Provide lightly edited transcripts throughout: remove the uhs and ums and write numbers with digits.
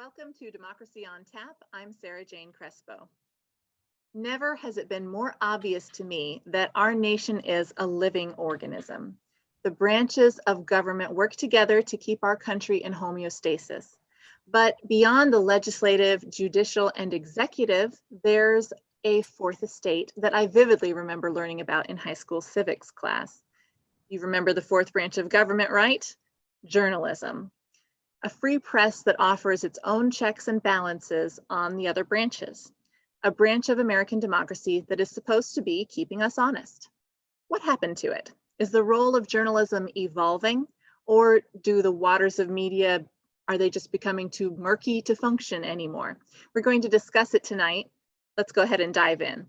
Welcome to Democracy on Tap. I'm Sarah Jane Crespo. Never has it been more obvious to me that our nation is a living organism. The branches of government work together to keep our country in homeostasis. But beyond the legislative, judicial, and executive, there's a fourth estate that I vividly remember learning about in high school civics class. You remember the fourth branch of government, right? Journalism. A free press that offers its own checks and balances on the other branches. A branch of American democracy that is supposed to be keeping us honest. What happened to it? Is the role of journalism evolving, or do the waters of media, are they just becoming too murky to function anymore? We're going to discuss it tonight. Let's go ahead and dive in.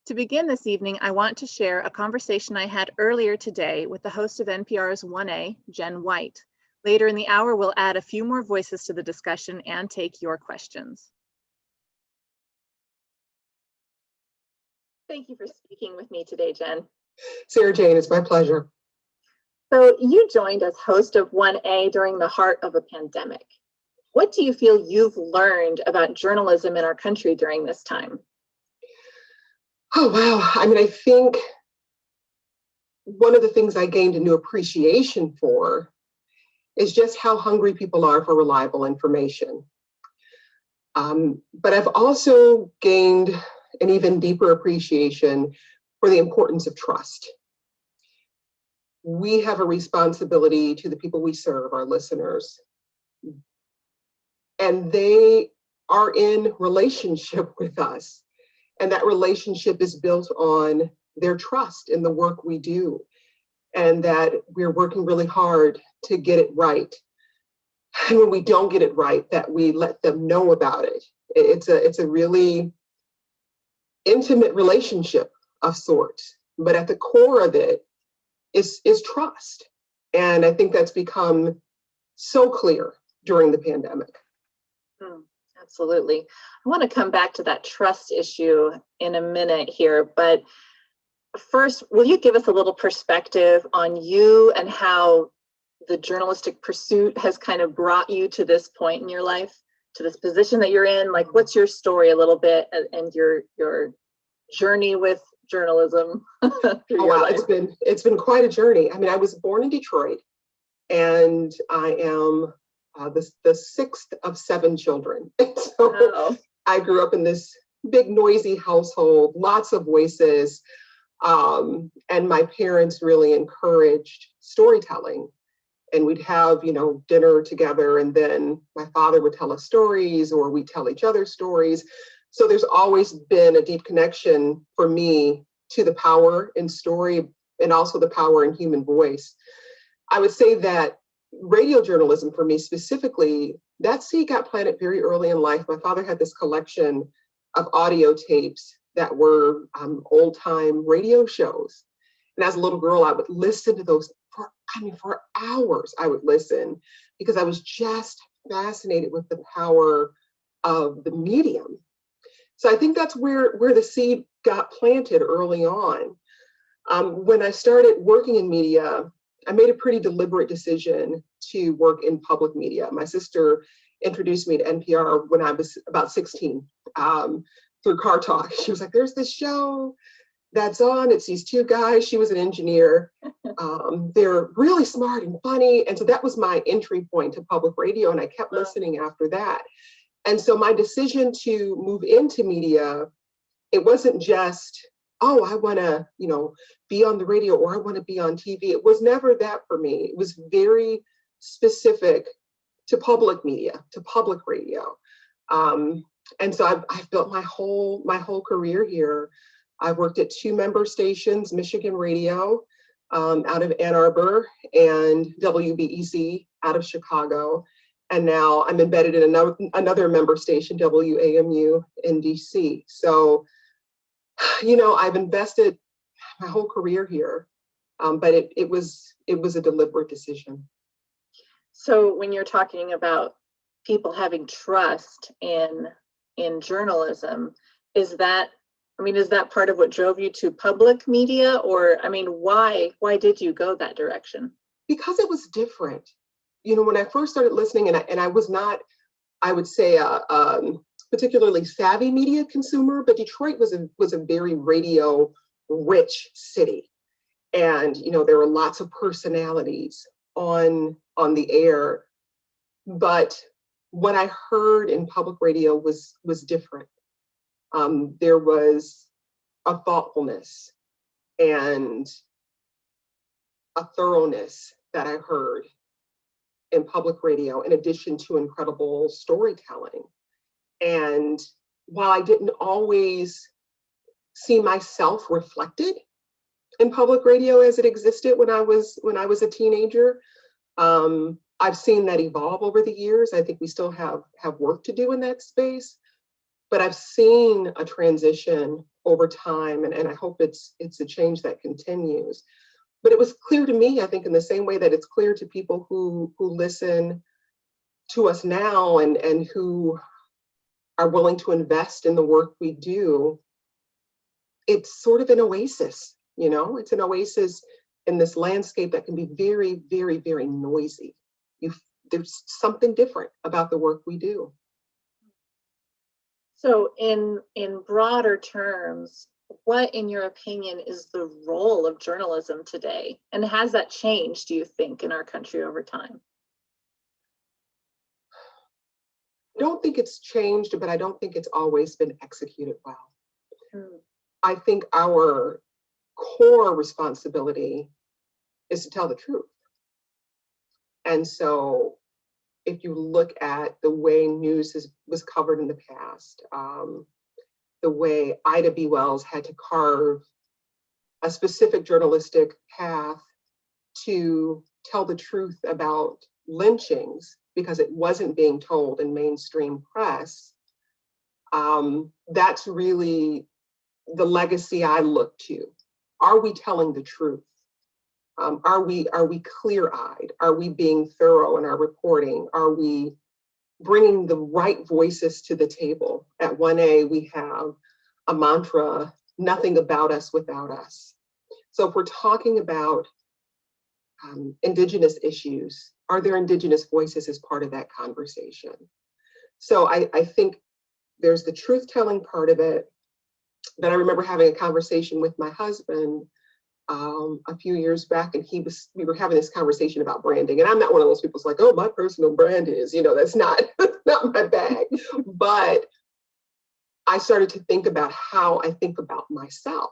To begin this evening, I want to share a conversation I had earlier today with the host of NPR's 1A, Jenn White. Later in the hour, we'll add a few more voices to the discussion and take your questions. Thank you for speaking with me today, Jenn. Sarah Jane, it's my pleasure. So you joined as host of 1A during the heart of a pandemic. What do you feel you've learned about journalism in our country during this time? Oh, wow. I think one of the things I gained a new appreciation for is just how hungry people are for reliable information. But I've also gained an even deeper appreciation for the importance of trust. We have a responsibility to the people we serve, our listeners, and they are in relationship with us. And that relationship is built on their trust in the work we do, and that we're working really hard to get it right. And when we don't get it right, that we let them know about it. It's a really intimate relationship of sorts, but at the core of it is trust. And I think that's become so clear during the pandemic. Absolutely. I want to come back to that trust issue in a minute here, but first, will you give us a little perspective on you and how the journalistic pursuit has kind of brought you to this point in your life, to this position that you're in? Like, what's your story a little bit and your journey with journalism? Oh, wow, it's been quite a journey. I was born in Detroit, and I am the sixth of 7 children. So wow. I grew up in this big, noisy household, lots of voices. And my parents really encouraged storytelling, and we'd have, dinner together, and then my father would tell us stories, or we'd tell each other stories. So there's always been a deep connection for me to the power in story and also the power in human voice. I would say that radio journalism for me specifically, that seed got planted very early in life. My father had this collection of audio tapes that were old time radio shows. And as a little girl, I would listen to those for hours. I would listen because I was just fascinated with the power of the medium. So I think that's where the seed got planted early on. When I started working in media, I made a pretty deliberate decision to work in public media. My sister introduced me to NPR when I was about 16. Through Car Talk. She was like, there's this show that's on. It's these 2 guys. She was an engineer. They're really smart and funny. And so that was my entry point to public radio. And I kept listening after that. And so my decision to move into media, it wasn't just, oh, I want to, be on the radio, or I want to be on TV. It was never that for me. It was very specific to public media, to public radio. And so I've built my whole career here. I've worked at 2 member stations, Michigan Radio out of Ann Arbor, and WBEZ out of Chicago. And now I'm embedded in another member station, WAMU in DC. So, I've invested my whole career here, but it was a deliberate decision. So when you're talking about people having trust in journalism, is that part of what drove you to public media? Or, why did you go that direction? Because it was different. When I first started listening, and I was not I would say, particularly savvy media consumer, but Detroit was a very radio rich city. And, there were lots of personalities on the air, but what I heard in public radio was different. There was a thoughtfulness and a thoroughness that I heard in public radio, in addition to incredible storytelling. And while I didn't always see myself reflected in public radio as it existed when I was a teenager, I've seen that evolve over the years. I think we still have work to do in that space, but I've seen a transition over time, and I hope it's a change that continues. But it was clear to me, I think, in the same way that it's clear to people who listen to us now and who are willing to invest in the work we do, it's sort of an oasis, it's an oasis in this landscape that can be very, very, very noisy. There's something different about the work we do. So in broader terms, what, in your opinion, is the role of journalism today? And has that changed, do you think, in our country over time? I don't think it's changed, but I don't think it's always been executed well. I think our core responsibility is to tell the truth. And so if you look at the way news was covered in the past, the way Ida B. Wells had to carve a specific journalistic path to tell the truth about lynchings because it wasn't being told in mainstream press, that's really the legacy I look to. Are we telling the truth? Are we clear-eyed? Are we being thorough in our reporting? Are we bringing the right voices to the table? At 1A, we have a mantra, nothing about us without us. So if we're talking about Indigenous issues, are there Indigenous voices as part of that conversation? So I think there's the truth-telling part of it. But I remember having a conversation with my husband a few years back, and we were having this conversation about branding. And I'm not one of those people who's like, oh, my personal brand is, that's not my bag. But I started to think about how I think about myself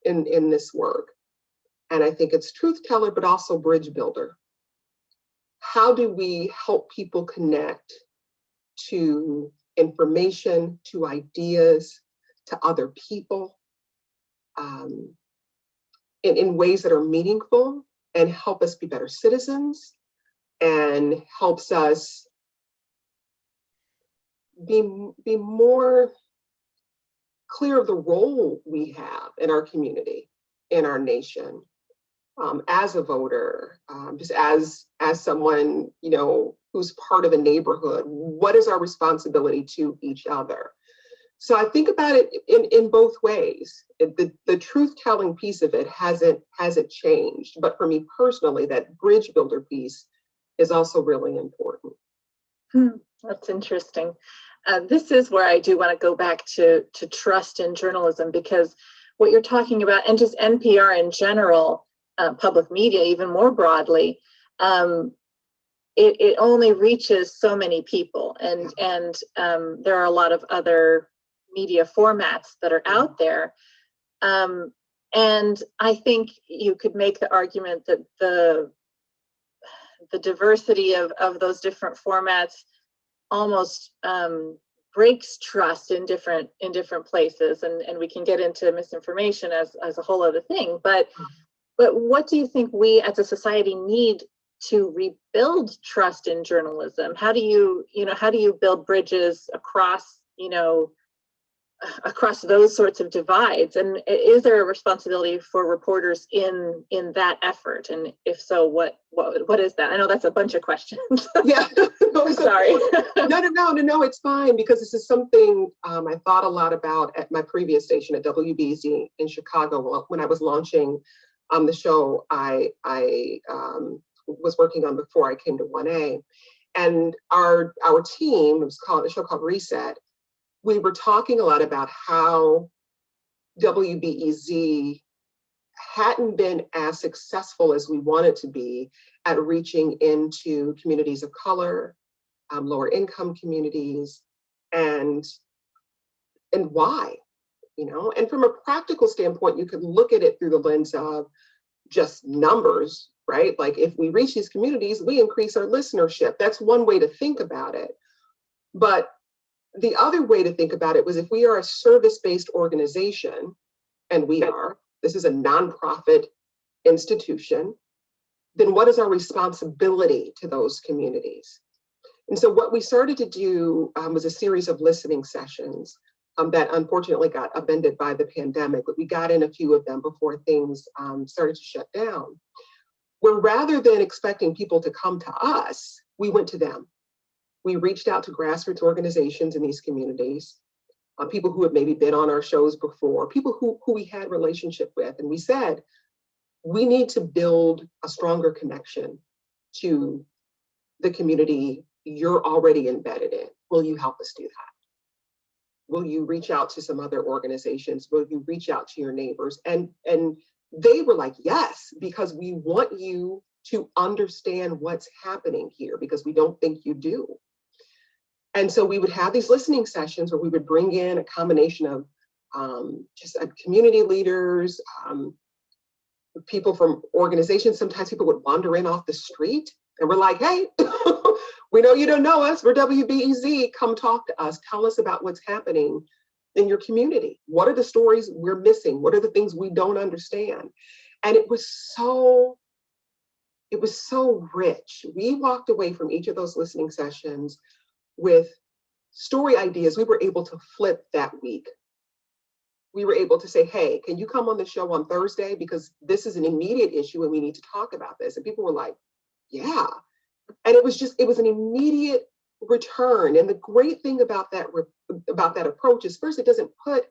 in this work. And I think it's truth teller, but also bridge builder. How do we help people connect to information, to ideas, to other people in ways that are meaningful and help us be better citizens and helps us be more clear of the role we have in our community, in our nation, as a voter, just as someone, who's part of a neighborhood. What is our responsibility to each other? So I think about it in both ways. The truth-telling piece of it hasn't changed, but for me personally, that bridge builder piece is also really important. That's interesting. This is where I do want to go back to trust in journalism, because what you're talking about, and just NPR in general, public media even more broadly, it only reaches so many people, and there are a lot of other media formats that are out there. And I think you could make the argument that the diversity of those different formats almost breaks trust in different places, and we can get into misinformation as a whole other thing. But what do you think we as a society need to rebuild trust in journalism? How do you build bridges across those sorts of divides? And is there a responsibility for reporters in that effort? And if so, what is that? I know that's a bunch of questions. Yeah. No, sorry. No, it's fine, because this is something I thought a lot about at my previous station at WBZ in Chicago when I was launching the show I was working on before I came to 1A. and our team, it was called a show called Reset. We were talking a lot about how WBEZ hadn't been as successful as we wanted to be at reaching into communities of color, lower income communities, and why, and from a practical standpoint, you could look at it through the lens of just numbers, right? Like if we reach these communities, we increase our listenership. That's one way to think about it. But the other way to think about it was if we are a service-based organization, and we are, this is a nonprofit institution, then what is our responsibility to those communities? And so what we started to do was a series of listening sessions that unfortunately got upended by the pandemic, but we got in a few of them before things started to shut down. Where rather than expecting people to come to us, we went to them. We reached out to grassroots organizations in these communities, people who had maybe been on our shows before, people who we had relationship with, and we said, we need to build a stronger connection to the community you're already embedded in. Will you help us do that? Will you reach out to some other organizations? Will you reach out to your neighbors? And they were like, yes, because we want you to understand what's happening here, because we don't think you do. And so we would have these listening sessions where we would bring in a combination of just community leaders, people from organizations. Sometimes people would wander in off the street and we're like, hey, we know you don't know us. We're WBEZ. Come talk to us. Tell us about what's happening in your community. What are the stories we're missing? What are the things we don't understand? And it was so rich. We walked away from each of those listening sessions with story ideas we were able to flip that week. We were able to say, hey, can you come on the show on Thursday? Because this is an immediate issue and we need to talk about this. And people were like, yeah. And it was an immediate return. And the great thing about that approach is, first, it doesn't put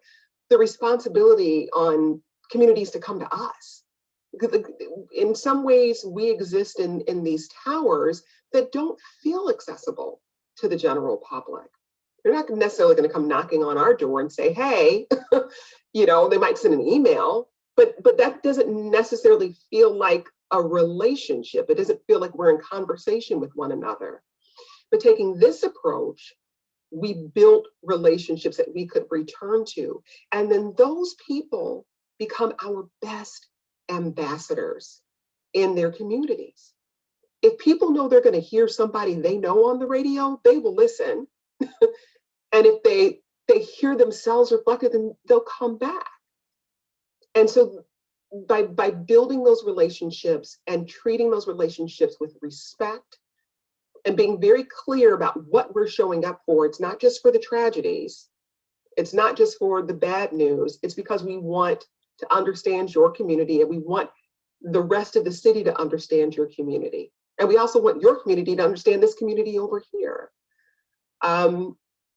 the responsibility on communities to come to us. In some ways, we exist in these towers that don't feel accessible to the general public. They're not necessarily going to come knocking on our door and say, hey, they might send an email, but that doesn't necessarily feel like a relationship. It doesn't feel like we're in conversation with one another. But taking this approach, we built relationships that we could return to. And then those people become our best ambassadors in their communities. If people know they're going to hear somebody they know on the radio, they will listen. And if they hear themselves reflected, then they'll come back. And so by building those relationships and treating those relationships with respect and being very clear about what we're showing up for, it's not just for the tragedies, it's not just for the bad news, it's because we want to understand your community and we want the rest of the city to understand your community. And we also want your community to understand this community over here.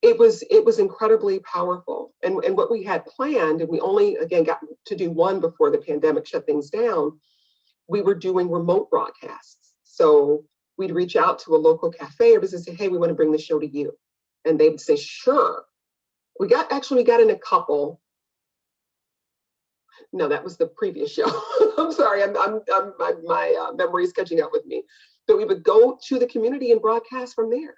It was incredibly powerful. And what we had planned, and we only, again, got to do one before the pandemic shut things down, we were doing remote broadcasts. So we'd reach out to a local cafe or business and say, hey, we want to bring the show to you. And they would say, sure. We got in a couple. No, that was the previous show. I'm sorry, my memory is catching up with me. But we would go to the community and broadcast from there.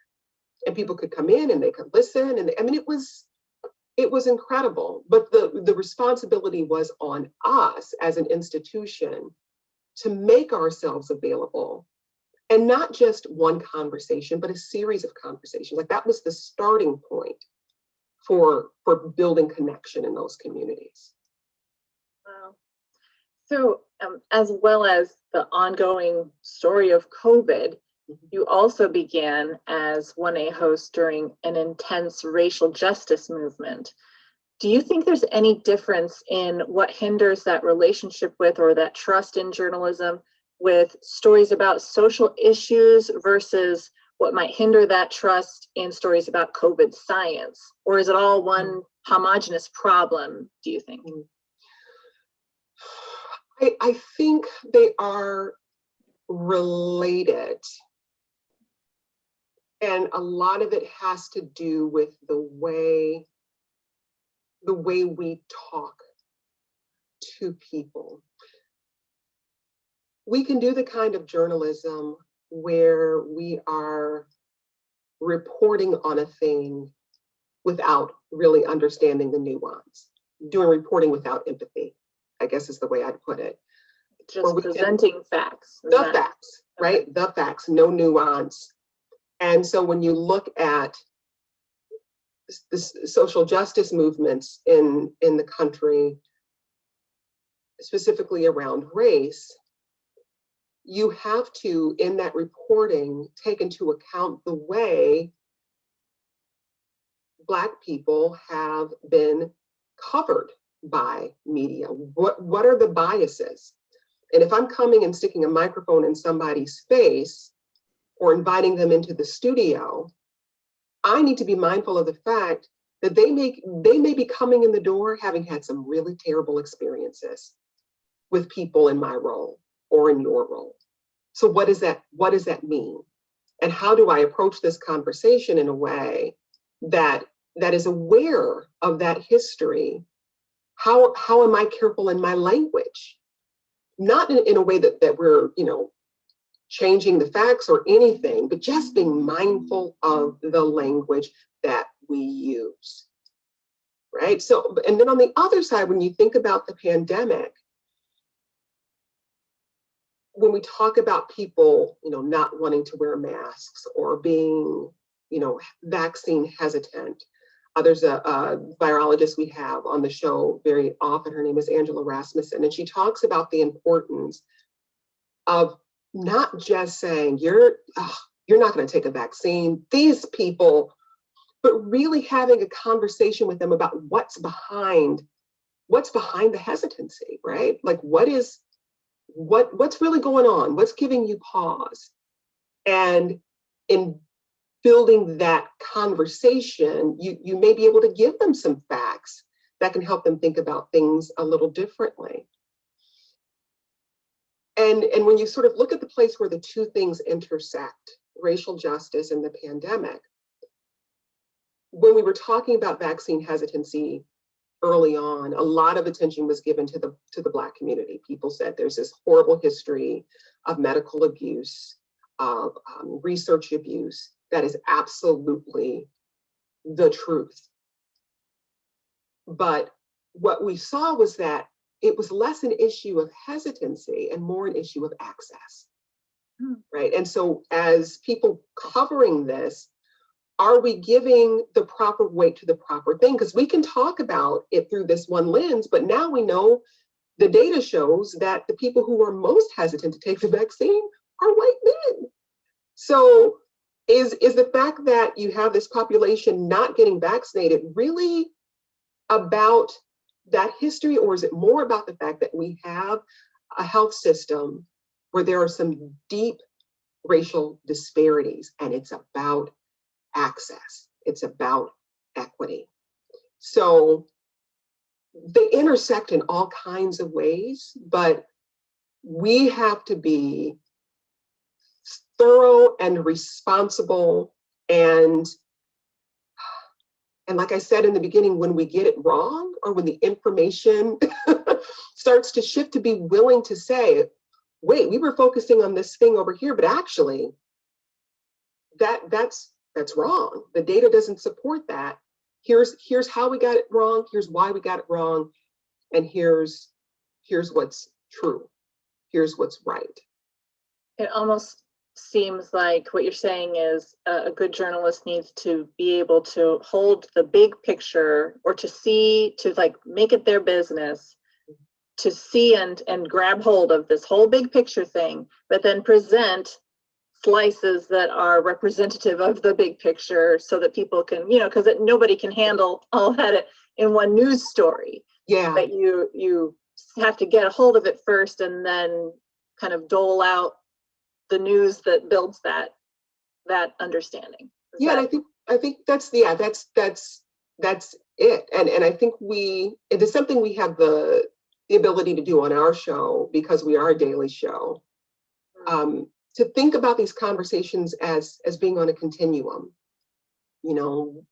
And people could come in and they could listen. And I mean, it was incredible. But the responsibility was on us as an institution to make ourselves available. And not just one conversation, but a series of conversations. Like that was the starting point for building connection in those communities. Wow. So as well as the ongoing story of COVID, you also began as 1A host during an intense racial justice movement. Do you think there's any difference in what hinders that relationship with or that trust in journalism with stories about social issues versus what might hinder that trust in stories about COVID science? Or is it all one homogenous problem, do you think? I think they are related. And a lot of it has to do with the way we talk to people. We can do the kind of journalism where we are reporting on a thing without really understanding the nuance, doing reporting without empathy, I guess is the way I'd put it. Just presenting facts. The facts, right? Okay. The facts, no nuance. And so when you look at the social justice movements in the country, specifically around race, you have to, in that reporting, take into account the way Black people have been covered by media. What are the biases? And if I'm coming and sticking a microphone in somebody's face or inviting them into the studio, I need to be mindful of the fact that they may be coming in the door having had some really terrible experiences with people in my role or in your role. So what does that mean? And how do I approach this conversation in a way that is aware of that history? How am I careful in my language? Not in a way that we're, changing the facts or anything, but just being mindful of the language that we use, right? So, and then on the other side, when you think about the pandemic, when we talk about people, not wanting to wear masks or being, vaccine hesitant, there's a virologist we have on the show very often. Her name is Angela Rasmussen, and she talks about the importance of not just saying you're not going to take a vaccine, these people, but really having a conversation with them about what's behind the hesitancy, right? Like what's really going on? What's giving you pause? And in building that conversation, you may be able to give them some facts that can help them think about things a little differently. And when you sort of look at the place where the two things intersect, racial justice and the pandemic, when we were talking about vaccine hesitancy early on, a lot of attention was given to the Black community. People said there's this horrible history of medical abuse, of research abuse. That is absolutely the truth. But what we saw was that it was less an issue of hesitancy and more an issue of access, right? And so as people covering this, are we giving the proper weight to the proper thing? Because we can talk about it through this one lens, but now we know the data shows that the people who are most hesitant to take the vaccine are white men. So is the fact that you have this population not getting vaccinated really about that history, or is it more about the fact that we have a health system where there are some deep racial disparities, and it's about access, it's about equity? So they intersect in all kinds of ways, but we have to be thorough and responsible, and like I said in the beginning, when we get it wrong or when the information starts to shift, to be willing to say, wait, we were focusing on this thing over here, but actually that's wrong. The data doesn't support that. Here's how we got it wrong, here's why we got it wrong, and here's what's true, here's what's right. It almost seems like what you're saying is a good journalist needs to be able to hold the big picture, or to like make it their business to see and grab hold of this whole big picture thing, but then present slices that are representative of the big picture so that people can, because nobody can handle all that in one news story. Yeah. But you have to get a hold of it first and then kind of dole out the news that builds that understanding. And I think that's it. And I think it is something we have the ability to do on our show because we are a daily show. to think about these conversations as being on a continuum. You know,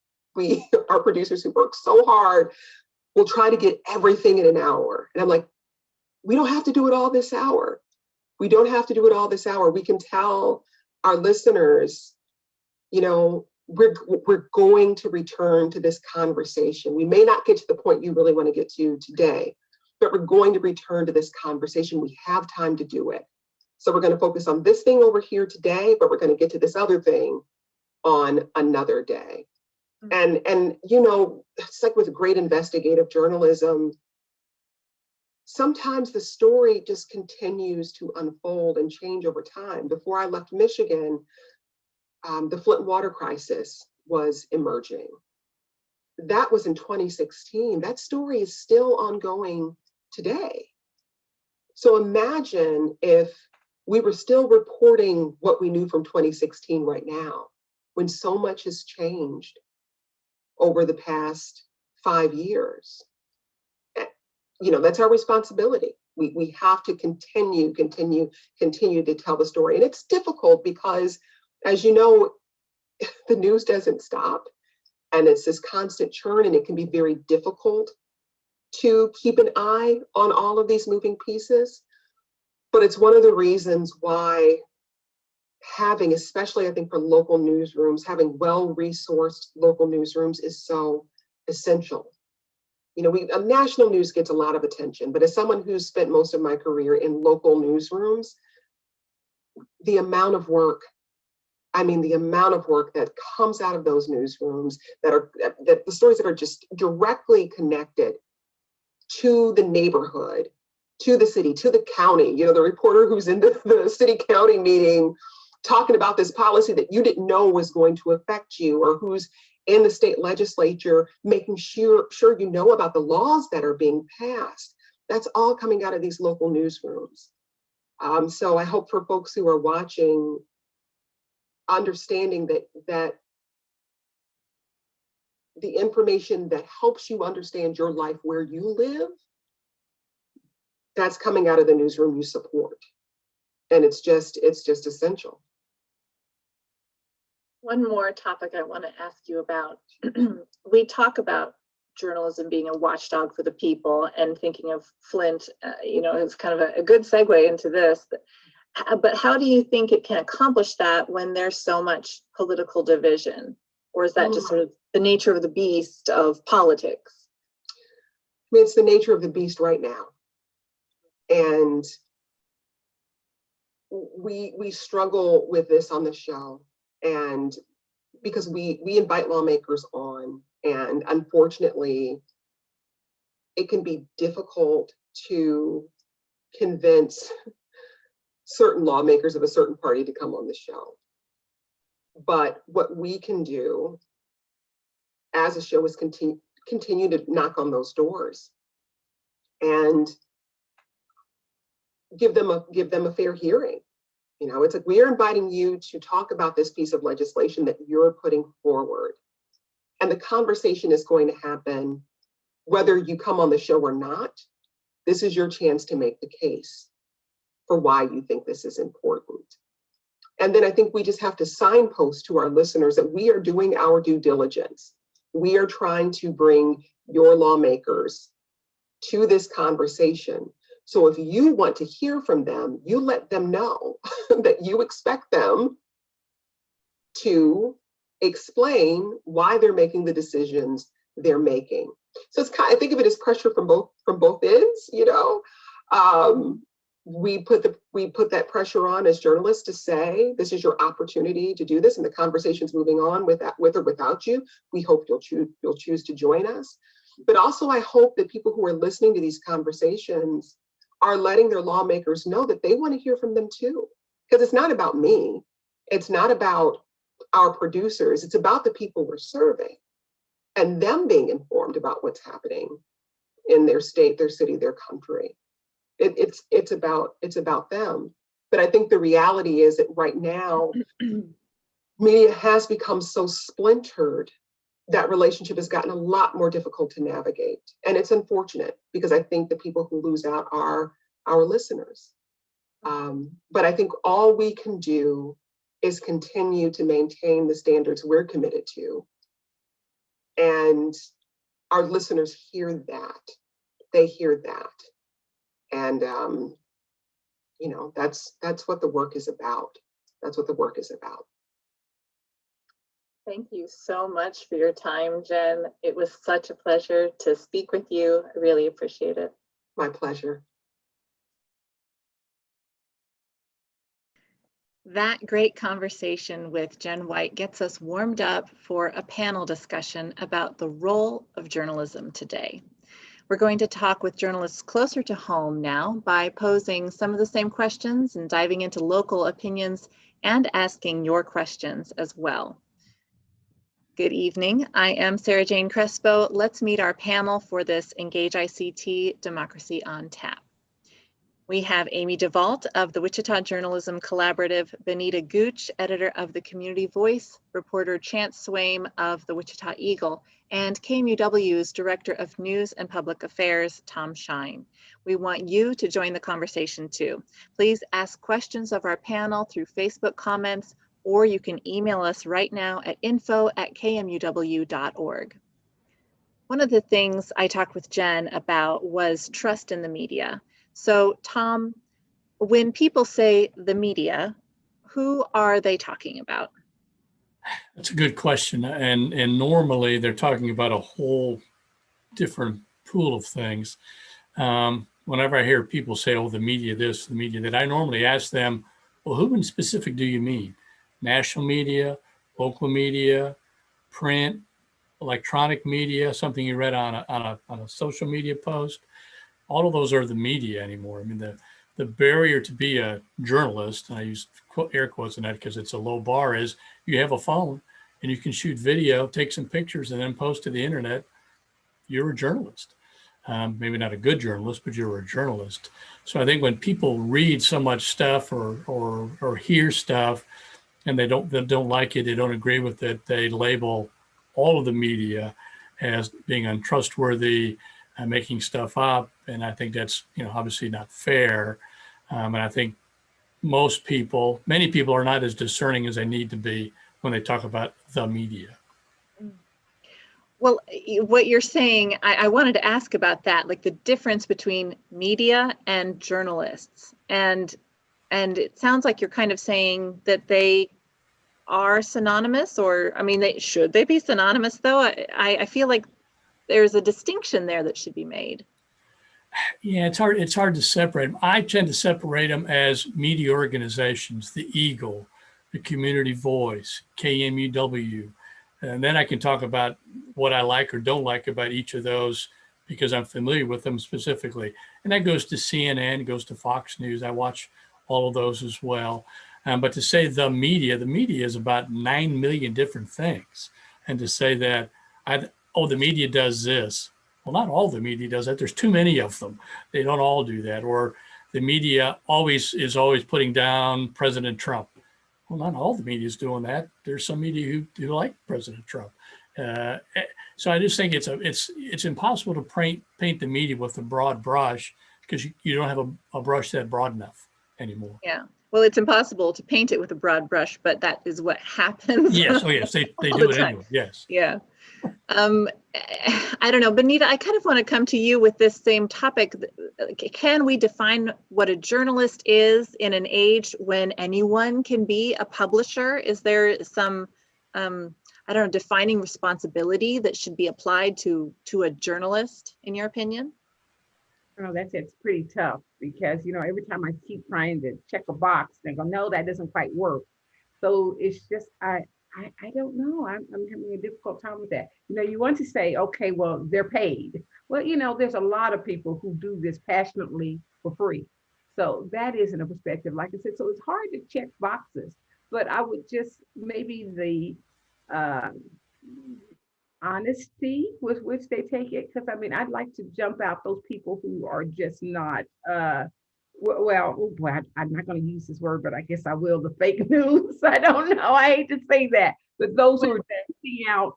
our producers who work so hard will try to get everything in an hour. And I'm like, we don't have to do it all this hour. We don't have to do it all this hour. We can tell our listeners, you know, we're going to return to this conversation. We may not get to the point you really want to get to today, but we're going to return to this conversation. We have time to do it. So we're going to focus on this thing over here today, but we're going to get to this other thing on another day. And you know, it's like with great investigative journalism, sometimes the story just continues to unfold and change over time. Before I left Michigan, the Flint water crisis was emerging. That was in 2016. That story is still ongoing today. So imagine if we were still reporting what we knew from 2016 right now, when so much has changed over the past 5 years. You know, that's our responsibility. We have to continue to tell the story. And it's difficult because, as you know, the news doesn't stop, and it's this constant churn, and it can be very difficult to keep an eye on all of these moving pieces. But it's one of the reasons why having, especially I think for local newsrooms, having well-resourced local newsrooms is so essential. You know, national news gets a lot of attention, but as someone who's spent most of my career in local newsrooms, the amount of work that comes out of those newsrooms, that the stories that are just directly connected to the neighborhood, to the city, to the county. You know, the reporter who's in the city county meeting talking about this policy that you didn't know was going to affect you, or who's in the state legislature making sure you know about the laws that are being passed. That's all coming out of these local newsrooms. So I hope for folks who are watching, understanding that the information that helps you understand your life where you live, that's coming out of the newsroom you support. And it's just essential. One more topic I want to ask you about. We talk about journalism being a watchdog for the people, and thinking of Flint, you know, it's kind of a good segue into this. But how do you think it can accomplish that when there's so much political division? Or is that just sort of the nature of the beast of politics? I mean, it's the nature of the beast right now. And we struggle with this on the show, and because we invite lawmakers on, and unfortunately it can be difficult to convince certain lawmakers of a certain party to come on the show. But what we can do as a show is continue to knock on those doors and give them a fair hearing. You know, it's like, we are inviting you to talk about this piece of legislation that you're putting forward. And the conversation is going to happen whether you come on the show or not. This is your chance to make the case for why you think this is important. And then I think we just have to signpost to our listeners that we are doing our due diligence. We are trying to bring your lawmakers to this conversation. So if you want to hear from them, you let them know that you expect them to explain why they're making the decisions they're making. So it's kind of, I think of it as pressure from both ends, you know. We put that pressure on as journalists to say, this is your opportunity to do this, and the conversation's moving on with or without you. We hope you'll choose to join us. But also, I hope that people who are listening to these conversations are letting their lawmakers know that they want to hear from them too. Because it's not about me. It's not about our producers. It's about the people we're serving and them being informed about what's happening in their state, their city, their country. It's about them. But I think the reality is that right now, media has become so splintered that relationship has gotten a lot more difficult to navigate. And it's unfortunate, because I think the people who lose out are our listeners. But I think all we can do is continue to maintain the standards we're committed to. And our listeners hear that. They hear that. And, that's what the work is about. That's what the work is about. Thank you so much for your time, Jenn. It was such a pleasure to speak with you. I really appreciate it. My pleasure. That great conversation with Jenn White gets us warmed up for a panel discussion about the role of journalism today. We're going to talk with journalists closer to home now by posing some of the same questions and diving into local opinions and asking your questions as well. Good evening. I am Sarah Jane Crespo. Let's meet our panel for this Engage ICT Democracy on Tap. We have Amy DeVault of the Wichita Journalism Collaborative, Bonita Gooch, editor of the Community Voice, reporter Chance Swaim of the Wichita Eagle, and KMUW's Director of News and Public Affairs, Tom Shine. We want you to join the conversation too. Please ask questions of our panel through Facebook comments, or you can email us right now at info@kmuw.org. One of the things I talked with Jenn about was trust in the media. So Tom, when people say the media, who are they talking about? That's a good question. And normally they're talking about a whole different pool of things. Whenever I hear people say, oh, the media this, the media that, I normally ask them, well, who in specific do you mean? National media, local media, print, electronic media, something you read on a social media post? All of those are the media anymore. I mean, the barrier to be a journalist, and I use air quotes in that because it's a low bar, is you have a phone and you can shoot video, take some pictures, and then post to the internet. You're a journalist. Maybe not a good journalist, but you're a journalist. So I think when people read so much stuff or hear stuff and they don't like it, they don't agree with it, they label all of the media as being untrustworthy, making stuff up. And I think that's, obviously not fair. And I think many people are not as discerning as they need to be when they talk about the media. Well, what you're saying, I wanted to ask about that, like the difference between media and journalists. And it sounds like you're kind of saying that they are synonymous, or, should they be synonymous though? I feel like there's a distinction there that should be made. Yeah, it's hard to separate them. I tend to separate them as media organizations, the Eagle, the Community Voice, KMUW. And then I can talk about what I like or don't like about each of those because I'm familiar with them specifically. And that goes to CNN, goes to Fox News. I watch all of those as well. But to say the media is about 9 million different things. And to say that, the media does this. Well, not all the media does that. There's too many of them. They don't all do that. Or the media is always putting down President Trump. Well, not all the media is doing that. There's some media who like President Trump. So I just think it's impossible to paint the media with a broad brush because you don't have a brush that broad enough anymore. Yeah. Well, it's impossible to paint it with a broad brush, but that is what happens. Yes. Oh, yes. They do it anyway. Yes. Yeah. I don't know, Bonita, I kind of want to come to you with this same topic. Can we define what a journalist is in an age when anyone can be a publisher? Is there some, defining responsibility that should be applied to a journalist, in your opinion? Oh, it's pretty tough because, every time I keep trying to check a box, they go, no, that doesn't quite work. So it's just, I don't know. I'm having a difficult time with that. You want to say, okay, well, they're paid. Well, there's a lot of people who do this passionately for free. So that isn't a perspective, like I said. So it's hard to check boxes, but I would just maybe the honesty with which they take it. Because I'd like to jump out those people who are just not, I'm not going to use this word, but I guess I will, the fake news. I don't know. I hate to say that, but those who are testing out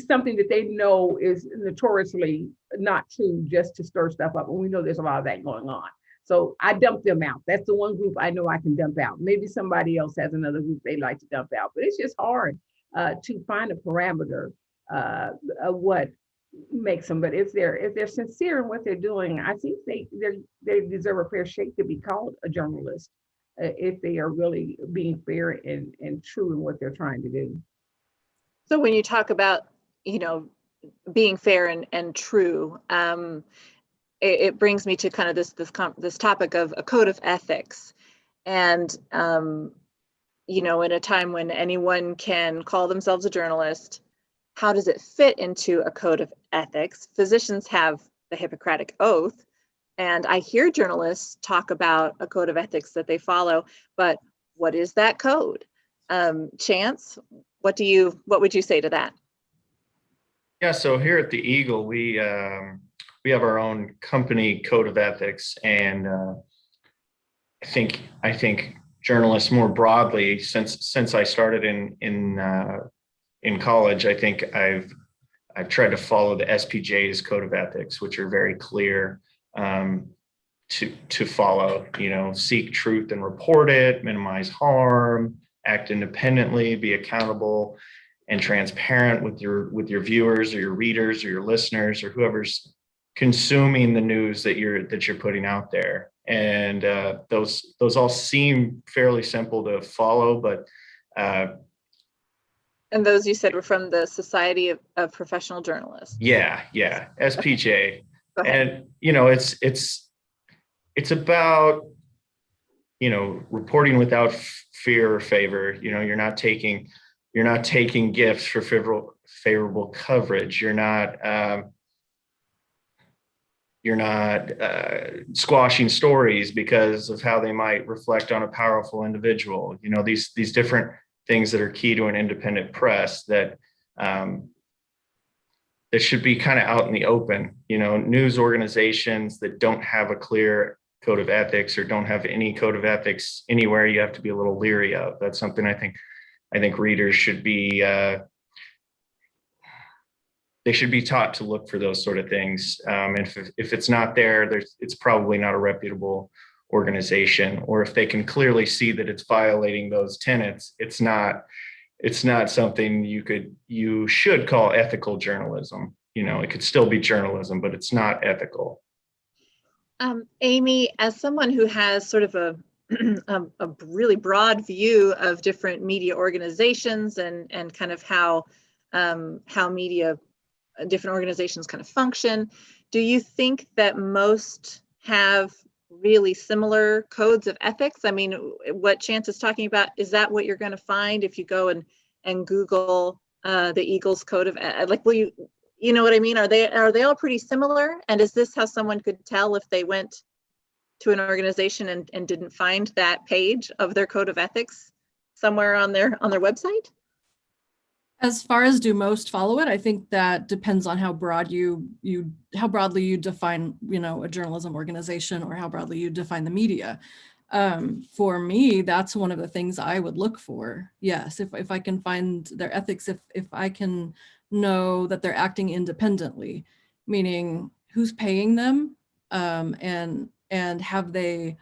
something that they know is notoriously not true just to stir stuff up. And we know there's a lot of that going on. So I dump them out. That's the one group I know I can dump out. Maybe somebody else has another group they like to dump out, but it's just hard to find a parameter of what makes them. But if they're sincere in what they're doing, I think they deserve a fair shake to be called a journalist if they are really being fair and true in what they're trying to do. So when you talk about, being fair and true, it brings me to kind of this topic of a code of ethics. And, in a time when anyone can call themselves a journalist, how does it fit into a code of ethics? Physicians have the Hippocratic Oath, and I hear journalists talk about a code of ethics that they follow, but what is that code? Chance, what would you say to that? Yeah, so here at the Eagle, we have our own company code of ethics, and I think journalists more broadly, since I started in college, I think I've tried to follow the SPJ's code of ethics, which are very clear to follow. Seek truth and report it, minimize harm, act independently, be accountable and transparent with your viewers or your readers or your listeners or whoever's consuming the news that you're putting out there. And those all seem fairly simple to follow, but and those you said were from the Society of Professional Journalists. Yeah, SPJ. And it's about reporting without fear or favor. You're not taking gifts for favorable coverage. You're not squashing stories because of how they might reflect on a powerful individual. These different things that are key to an independent press that should be kind of out in the open. News organizations that don't have a clear code of ethics or don't have any code of ethics anywhere, you have to be a little leery of. That's something I think readers should be they should be taught to look for those sort of things. If it's not there, it's probably not a reputable organization, or if they can clearly see that it's violating those tenets, it's not something you should call ethical journalism. It could still be journalism, but it's not ethical. Amy, as someone who has sort of a really broad view of different media organizations and kind of how media, different organizations kind of function, do you think that most have really similar codes of ethics? I mean, what Chance is talking about, is that what you're going to find if you go and Google the Eagles code of like, will you know what I mean? Are they all pretty similar? And is this how someone could tell if they went to an organization and didn't find that page of their code of ethics somewhere on their website? As far as do most follow it, I think that depends on how broadly you define, a journalism organization, or how broadly you define the media. For me, that's one of the things I would look for. Yes, if I can find their ethics, if I can know that they're acting independently, meaning who's paying them, and have they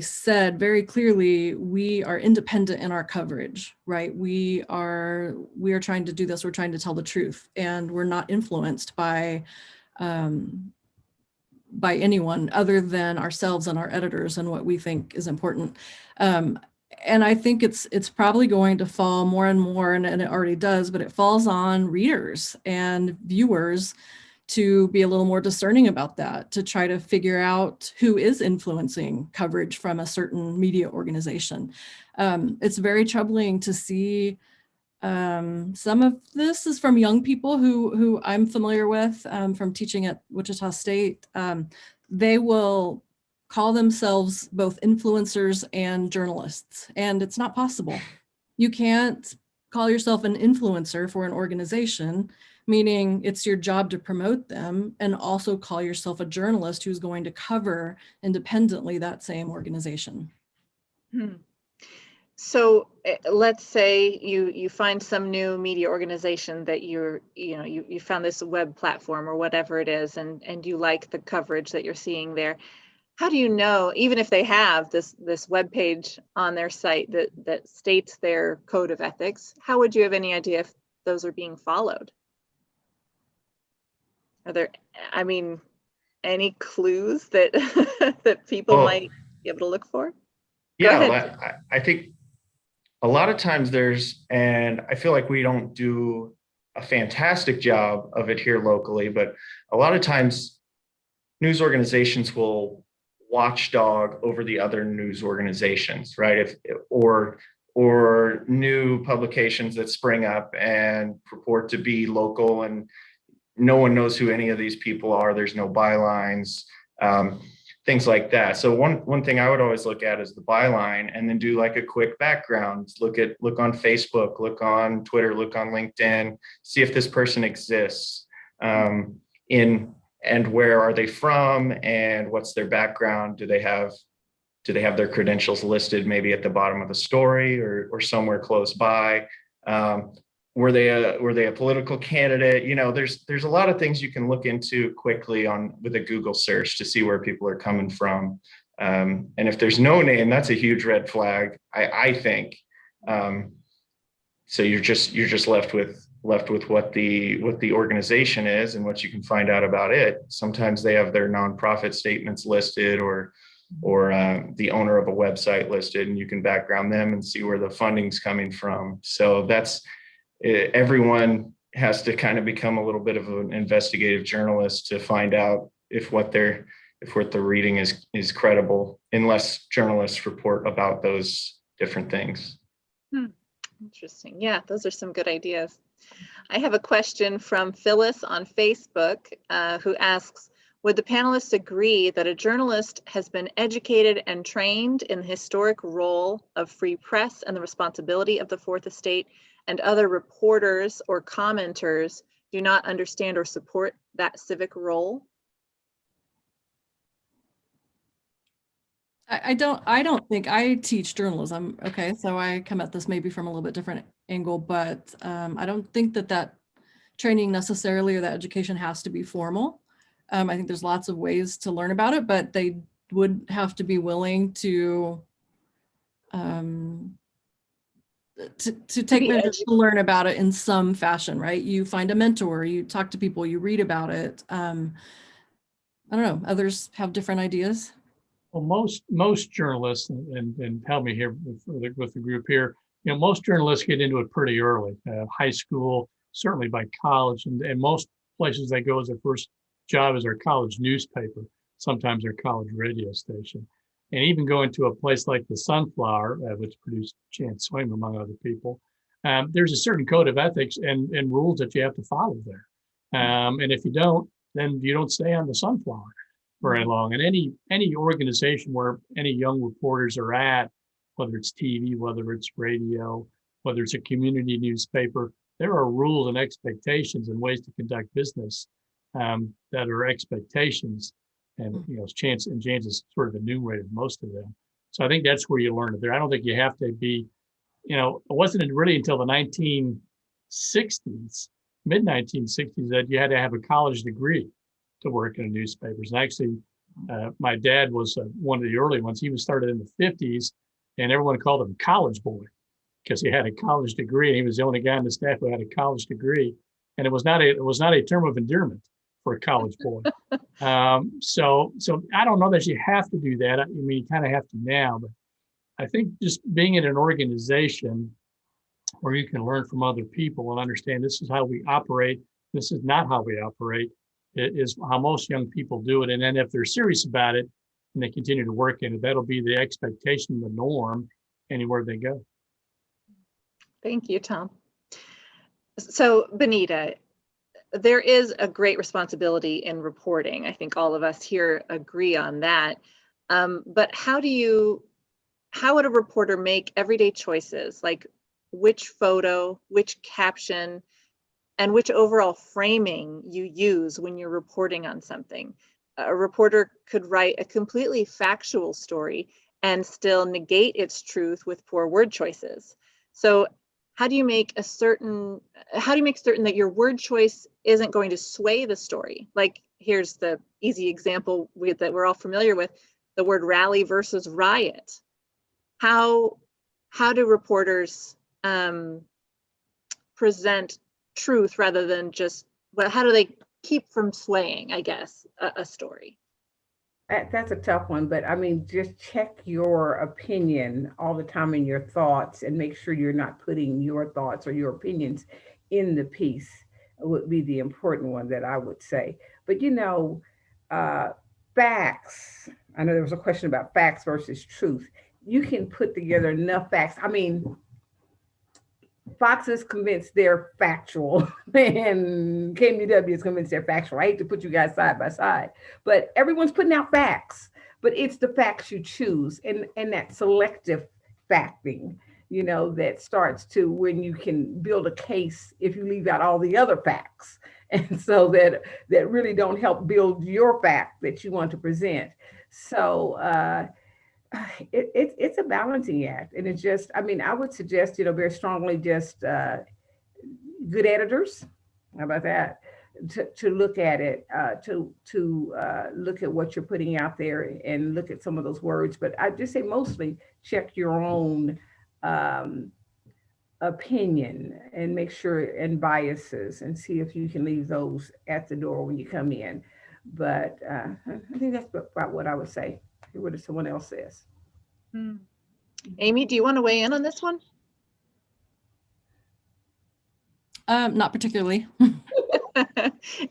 said very clearly, we are independent in our coverage, right? We are trying to do this, we're trying to tell the truth, and we're not influenced by anyone other than ourselves and our editors and what we think is important. And I think it's probably going to fall more and more, and it already does, but it falls on readers and viewers to be a little more discerning about that, to try to figure out who is influencing coverage from a certain media organization. It's very troubling to see some of this is from young people who I'm familiar with from teaching at Wichita State. They will call themselves both influencers and journalists, and it's not possible. You can't call yourself an influencer for an organization, meaning it's your job to promote them, and also call yourself a journalist who's going to cover independently that same organization. So let's say you find some new media organization that you found this web platform or whatever it is, and you like the coverage that you're seeing there. how do you know, even if they have this web page on their site that states their code of ethics, how would you have any idea if those are being followed? Are there, I mean, any clues that that people Well, might be able to look for? Go yeah, ahead. I think a lot of times and I feel like we don't do a fantastic job of it here locally, but a lot of times news organizations will watchdog over the other news organizations, right? Or new publications that spring up and purport to be local, and no one knows who any of these people are. There's no bylines, things like that. So one thing I would always look at is the byline, and then do like a quick background. Look on Facebook, look on Twitter, look on LinkedIn, see if this person exists, and where are they from, and what's their background? Do they have their credentials listed maybe at the bottom of the story or somewhere close by? Were they a political candidate? You know, there's a lot of things you can look into quickly with a Google search to see where people are coming from. And if there's no name, that's a huge red flag, I think. So you're just left with what the organization is and what you can find out about it. Sometimes they have their nonprofit statements listed, or the owner of a website listed, and you can background them and see where the funding's coming from. So everyone has to kind of become a little bit of an investigative journalist to find out if what they're reading is credible, unless journalists report about those different things. Interesting. Yeah, those are some good ideas. I have a question from Phyllis on Facebook, who asks, would the panelists agree that a journalist has been educated and trained in the historic role of free press and the responsibility of the Fourth Estate, and other reporters or commenters do not understand or support that civic role? I don't think I teach journalism. Okay, so I come at this maybe from a little bit different angle, but I don't think that training necessarily, or that education, has to be formal. I think there's lots of ways to learn about it, but they would have to be willing to take measures to learn about it in some fashion, right? You find a mentor, you talk to people, you read about it. I don't know, others have different ideas. Well, most journalists, and help me here with the group here, you know, most journalists get into it pretty early, high school, certainly by college, and most places they go as their first job is their college newspaper, sometimes their college radio station. And even going to a place like the Sunflower, which produced Jenn Swaim, among other people, there's a certain code of ethics and rules that you have to follow there. And if you don't, then you don't stay on the Sunflower very long. And any organization where any young reporters are at, whether it's TV, whether it's radio, whether it's a community newspaper, there are rules and expectations and ways to conduct business that are expectations. And, you know, James has sort of enumerated most of them. So I think that's where you learn it there. I don't think you have to be, you know, it wasn't really until the 1960s, mid 1960s, that you had to have a college degree to work in the newspapers. And actually, my dad was one of the early ones. He was started in the 50s, and everyone called him college boy because he had a college degree, and he was the only guy on the staff who had a college degree. And it was not a term of endearment for a college boy. So I don't know that you have to do that. I mean, you kind of have to now, but I think just being in an organization where you can learn from other people and understand this is how we operate, this is not how we operate, is how most young people do it. And then if they're serious about it and they continue to work in it, that'll be the expectation, the norm, anywhere they go. Thank you, Tom. So, Bonita, there is a great responsibility in reporting. I think all of us here agree on that. But how would a reporter make everyday choices, like which photo, which caption, and which overall framing you use when you're reporting on something? A reporter could write a completely factual story and still negate its truth with poor word choices. So how do you make certain that your word choice isn't going to sway the story? Like, here's the easy example that we're all familiar with. the word rally versus riot. How do reporters present truth rather than just, well, how do they keep from swaying, I guess, a story? That's a tough one, but I mean, just check your opinion all the time in your thoughts and make sure you're not putting your thoughts or your opinions in the piece would be the important one that I would say. But facts, I know there was a question about facts versus truth. You can put together enough facts. I mean, Fox is convinced they're factual and KMUW is convinced they're factual. I hate to put you guys side by side, but everyone's putting out facts, but it's the facts you choose and that selective facting, that starts to when you can build a case if you leave out all the other facts. And so that really don't help build your fact that you want to present. So it's a balancing act. And it's just, I mean, I would suggest, very strongly just good editors. How about that? To look at it, to look at what you're putting out there and look at some of those words. But I just say mostly check your own opinion and make sure, and biases, and see if you can leave those at the door when you come in. But I think that's about what I would say. Hear what someone else says. Amy, do you want to weigh in on this one? Not particularly.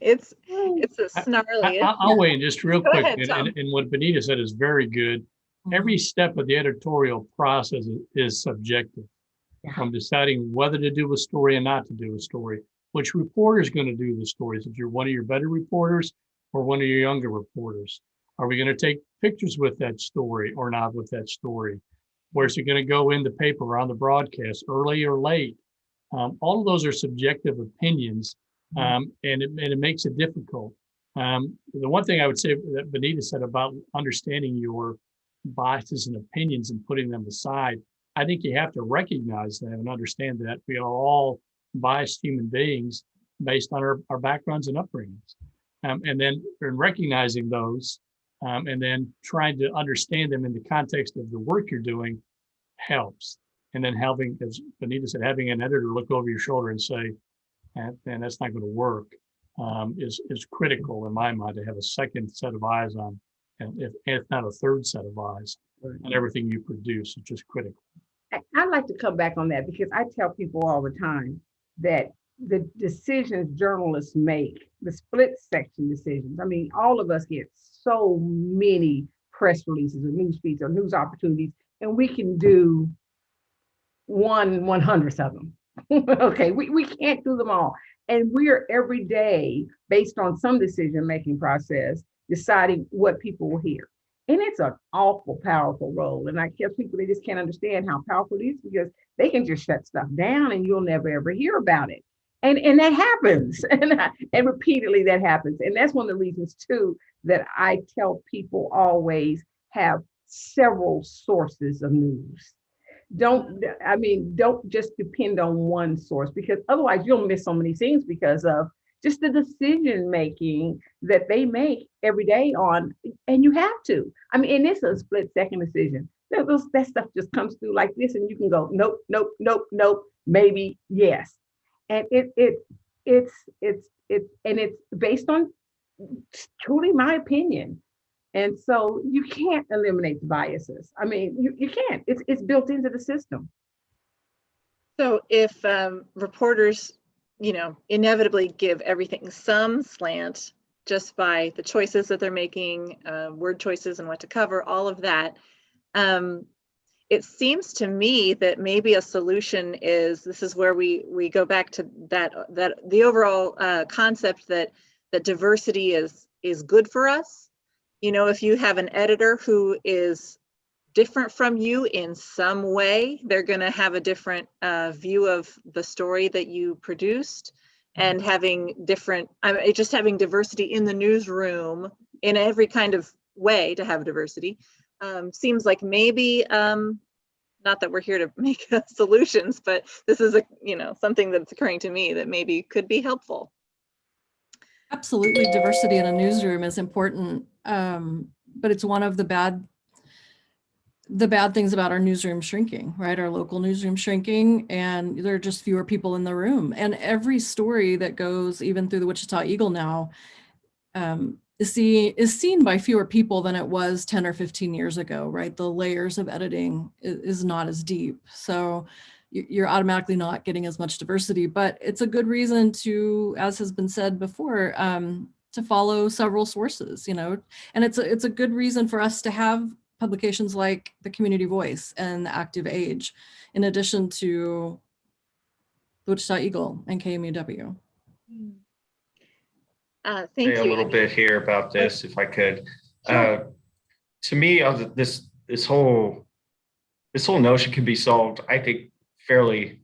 It's a snarly. I'll weigh in just real Go quick. ahead, And what Bonita said is very good. Every step of the editorial process is subjective. Yeah. From deciding whether to do a story and not to do a story, which reporter is going to do the stories. If you're one of your better reporters or one of your younger reporters, are we going to take pictures with that story or not with that story? Where's it going to go in the paper or on the broadcast, early or late? All of those are subjective opinions, and it makes it difficult. The one thing I would say that Bonita said about understanding your biases and opinions and putting them aside, I think you have to recognize that and understand that we are all biased human beings based on our backgrounds and upbringings. And then in recognizing those, and then trying to understand them in the context of the work you're doing helps. And then having, as Bonita said, having an editor look over your shoulder and say, man, that's not going to work, is critical in my mind, to have a second set of eyes on, and if not a third set of eyes on everything you produce. It's just critical. I'd like to come back on that because I tell people all the time that the decisions journalists make, the split section decisions, I mean, all of us get so many press releases or news feeds or news opportunities, and we can do 1/100th of them. Okay, we can't do them all. And we're every day, based on some decision-making process, deciding what people will hear. And it's an awful powerful role. And I tell people, they just can't understand how powerful it is because they can just shut stuff down and you'll never ever hear about it. And that happens. And repeatedly that happens. And that's one of the reasons too that I tell people always have several sources of news. Don't just depend on one source, because otherwise you'll miss so many things because of just the decision making that they make every day on, and you have to. I mean, and it's a split second decision. That stuff just comes through like this, and you can go, nope, nope, nope, nope, maybe yes. And it's based on truly my opinion. And so you can't eliminate the biases. I mean, you can't. It's built into the system. So if reporters, inevitably give everything some slant just by the choices that they're making, word choices and what to cover, all of that, it seems to me that maybe a solution is, this is where we go back to that the overall concept that diversity is good for us. If you have an editor who is different from you in some way, they're going to have a different view of the story that you produced, and having diversity in the newsroom in every kind of way to have diversity seems like maybe, not that we're here to make solutions, but this is something that's occurring to me that maybe could be helpful. Absolutely, diversity in a newsroom is important, but it's one of the bad the bad things about our newsroom shrinking, right? Our local newsroom shrinking, and there are just fewer people in the room. And every story that goes even through the Wichita Eagle now is seen by fewer people than it was 10 or 15 years ago, right? The layers of editing is not as deep. So you're automatically not getting as much diversity, but it's a good reason to, as has been said before, to follow several sources, and it's a good reason for us to have publications like the Community Voice and the Active Age, in addition to the Wichita Eagle and KMUW. Thank Say you. a little bit here about this, if I could. Sure. To me, this whole notion can be solved, I think, fairly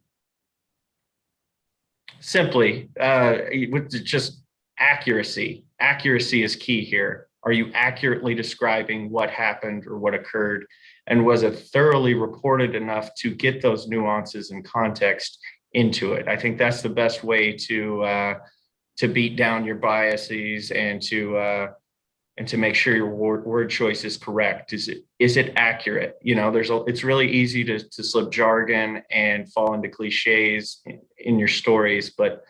simply with just accuracy. Accuracy is key here. Are you accurately describing what happened or what occurred? And was it thoroughly reported enough to get those nuances and context into it? I think that's the best way to beat down your biases and to make sure your word choice is correct. Is it accurate? It's really easy to slip jargon and fall into cliches in your stories, but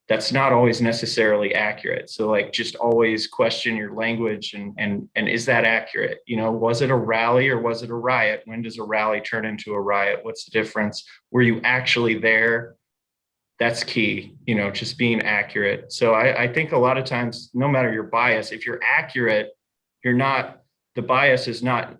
that's not always necessarily accurate. So like, just always question your language and is that accurate? Was it a rally or was it a riot? When does a rally turn into a riot? What's the difference? Were you actually there? That's key, just being accurate. So I think a lot of times, no matter your bias, if you're accurate, the bias is not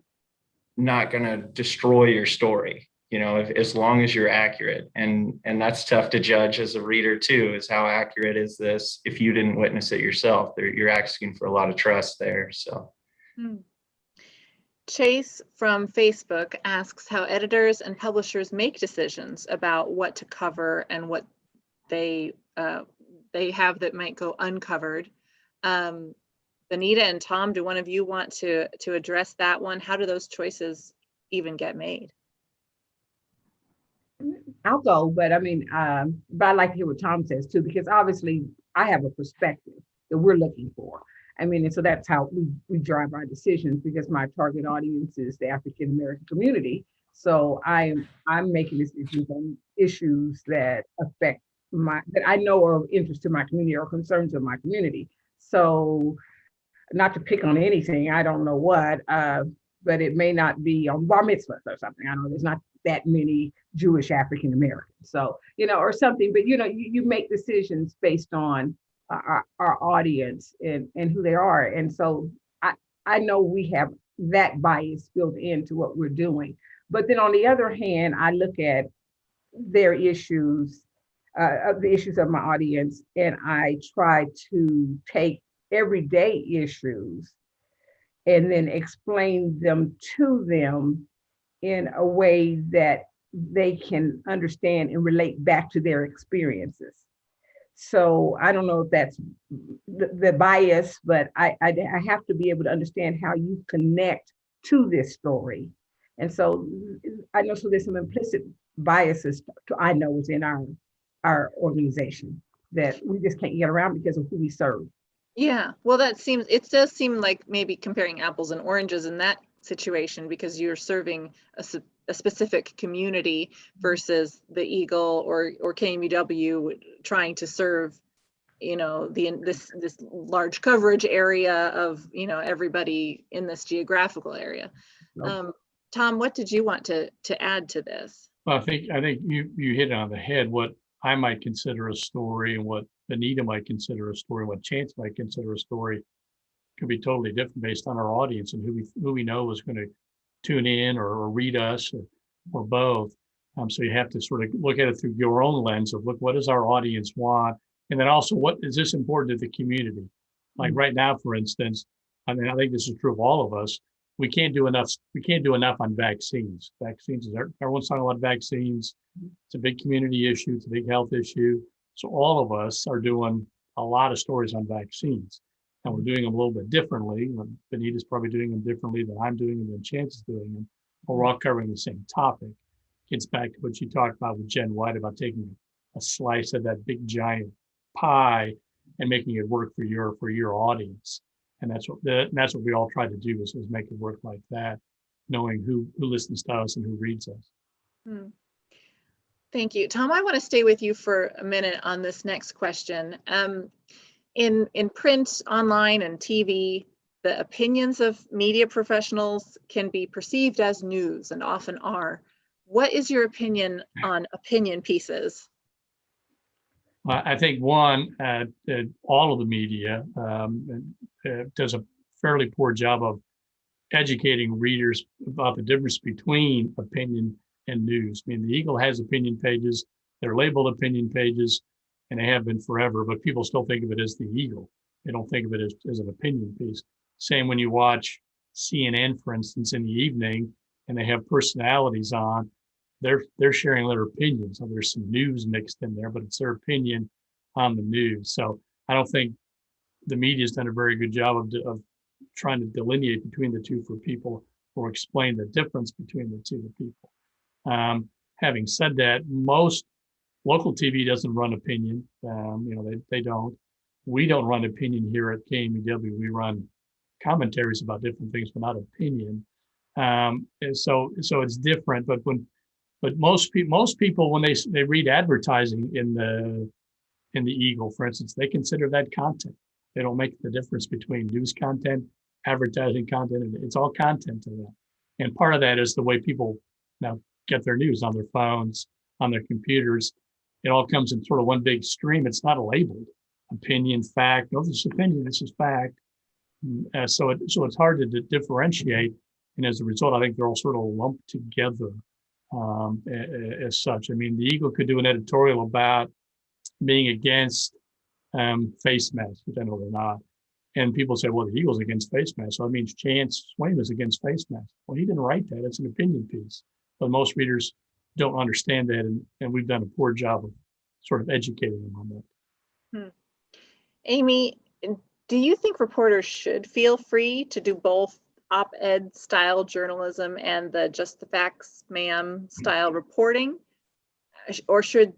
going to destroy your story, as long as you're accurate. And that's tough to judge as a reader too, is how accurate is this if you didn't witness it yourself. You're asking for a lot of trust there. So. Chase from Facebook asks how editors and publishers make decisions about what to cover and what they have that might go uncovered. Bonita and Tom, do one of you want to address that one? How do those choices even get made? I'll go, but but I like to hear what Tom says too, because obviously I have a perspective that we're looking for. And so that's how we drive our decisions, because my target audience is the African American community. So I'm making decisions on issues that affect that I know are of interest to my community or concerns of my community. So not to pick on anything, I don't know what, but it may not be on bar mitzvahs or something. I don't know, there's not that many Jewish African Americans. So, or something, but you make decisions based on our audience and who they are. And so I know we have that bias built into what we're doing. But then on the other hand, I look at their issues, the issues of my audience, and I try to take everyday issues and then explain them to them in a way that they can understand and relate back to their experiences. So I don't know if that's the bias, but I have to be able to understand how you connect to this story. And so I know, so there's some implicit biases I know within our organization that we just can't get around because of who we serve. Yeah, well, it does seem like maybe comparing apples and oranges in that situation, because you're serving a specific community versus the Eagle or KMUW trying to serve, this large coverage area of, everybody in this geographical area. Tom, what did you want to add to this? Well, I think you hit it on the head. What I might consider a story and what Bonita might consider a story, what Chance might consider a story, could be totally different based on our audience and who we know is going to tune in or read us or both. So you have to sort of look at it through your own lens of what does our audience want, and then also what is this important to the community. Like right now, for instance, I think this is true of all of us. We can't do enough on vaccines. Everyone's talking about vaccines. It's a big community issue. It's a big health issue. So all of us are doing a lot of stories on vaccines, and we're doing them a little bit differently. Bonita's probably doing them differently than I'm doing them, than Chance is doing them. But we're all covering the same topic. Gets back to what you talked about with Jenn White about taking a slice of that big giant pie and making it work for your audience. And that's what we all try to do is make it work like that. knowing who listens to us and who reads us. Hmm. Thank you. Tom, I want to stay with you for a minute on this next question. In print, online, and TV, the opinions of media professionals can be perceived as news and often are. What is your opinion on opinion pieces? I think one, all of the media does a fairly poor job of educating readers about the difference between opinion and news. I mean, the Eagle has opinion pages, they're labeled opinion pages, and they have been forever, but people still think of it as the Eagle. They don't think of it as an opinion piece. Same when you watch CNN, for instance, in the evening, and they have personalities on, they're sharing their opinions. So there's some news mixed in there, but it's their opinion on the news. So I don't think the media's done a very good job of trying to delineate between the two for people, or explain the difference between the two to people. Having said that, most local TV doesn't run opinion. They don't. We don't run opinion here at KMUW. We run commentaries about different things, but not opinion. And so it's different. But most people when they read advertising in the Eagle, for instance, they consider that content. They don't make the difference between news content, advertising content, and it's all content to them. And part of that is the way people now get their news on their phones, on their computers. It all comes in sort of one big stream. It's not labeled opinion, fact. No, this is opinion, this is fact. So it's hard to differentiate. And as a result, I think they're all sort of lumped together as such. I mean, the Eagle could do an editorial about being against face masks, which I know they're not. And people say, well, the Eagle's against face masks, so that means Chance Swaim is against face masks. Well, he didn't write that. It's an opinion piece. But most readers don't understand that, and we've done a poor job of sort of educating them on that. Amy, do you think reporters should feel free to do both op-ed style journalism and the just the facts, ma'am style reporting? Or should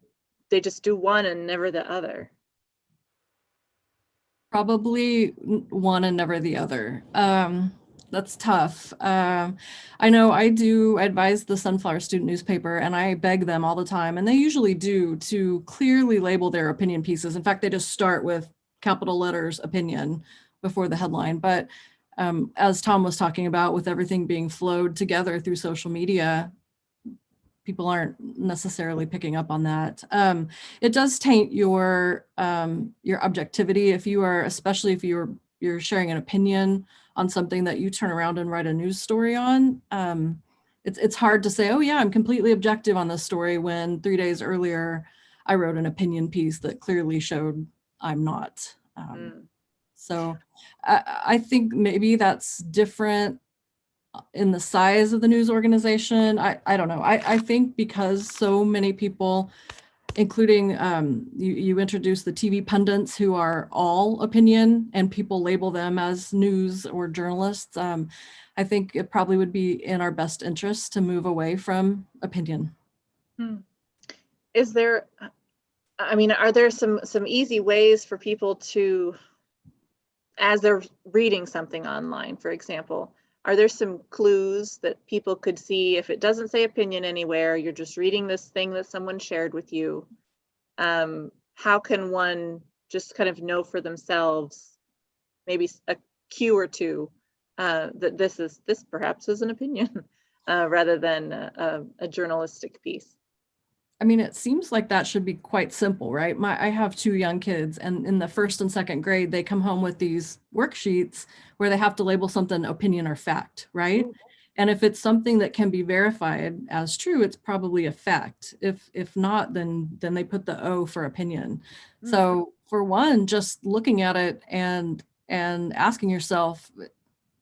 they just do one and never the other? Probably one and never the other. That's tough. I know I advise the Sunflower student newspaper, and I beg them all the time, and they usually do, to clearly label their opinion pieces. In fact, they just start with capital letters opinion before the headline. But as Tom was talking about, with everything being flowed together through social media, people aren't necessarily picking up on that. It does taint your objectivity especially if you're sharing an opinion on something that you turn around and write a news story on. It's hard to say, oh yeah, I'm completely objective on this story, when 3 days earlier I wrote an opinion piece that clearly showed I'm not. So I think maybe that's different in the size of the news organization. I don't know. I think because so many people, including you introduce the TV pundits who are all opinion, and people label them as news or journalists. I think it probably would be in our best interest to move away from opinion. Is there, are there some easy ways for people to, as they're reading something online, for example, are there some clues that people could see if it doesn't say opinion anywhere, you're just reading this thing that someone shared with you? How can one just kind of know for themselves, maybe a cue or two, that this perhaps is an opinion rather than a journalistic piece? I mean, it seems like that should be quite simple, right? I have 2 young kids, and in the 1st and 2nd grade, they come home with these worksheets where they have to label something opinion or fact, right? Ooh. And if it's something that can be verified as true, it's probably a fact. If not, then they put the O for opinion. Mm-hmm. So for one, just looking at it and asking yourself,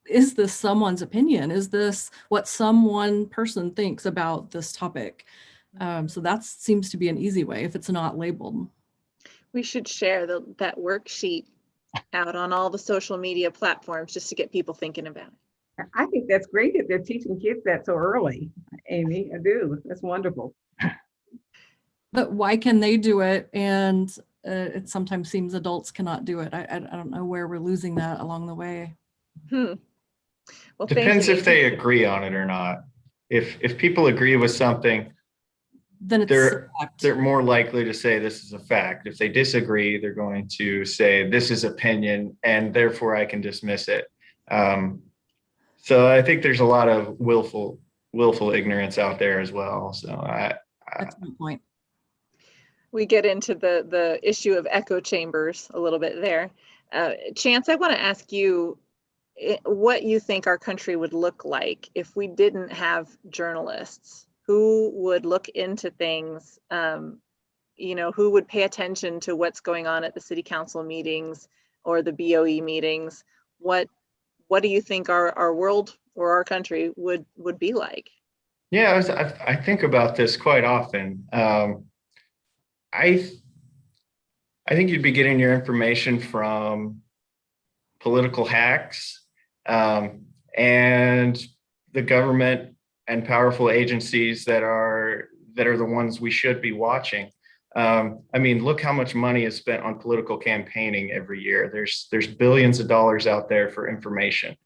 is this someone's opinion? Is this what one person thinks about this topic? So that seems to be an easy way if it's not labeled. We should share that worksheet out on all the social media platforms just to get people thinking about it. I think that's great that they're teaching kids that so early, Amy. I do. That's wonderful. But why can they do it? And it sometimes seems adults cannot do it. I don't know where we're losing that along the way. Well, thank Depends you. if they agree on it or not. If people agree with something, Then it's they're a fact. they're more likely to say this is a fact. If they disagree, they're going to say this is opinion and therefore I can dismiss it. So I think there's a lot of willful ignorance out there as well. So Excellent point. We get into the issue of echo chambers a little bit there. Chance, I want to ask you what you think our country would look like if we didn't have journalists. Who would look into things? Who would pay attention to what's going on at the city council meetings or the BOE meetings? What do you think our world or our country would be like? yeah, I think about this quite often. I think you'd be getting your information from political hacks and the government and powerful agencies that are the ones we should be watching. I mean, look how much money is spent on political campaigning every year. There's billions of dollars out there for information,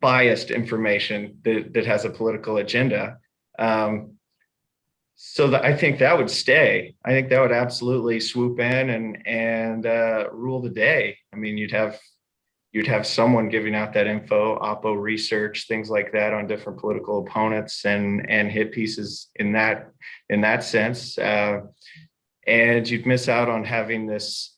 biased information that has a political agenda. So I think that would stay. I think that would absolutely swoop in and rule the day. I mean, you'd have someone giving out that info, oppo research, things like that on different political opponents and hit pieces in that sense. And you'd miss out on having this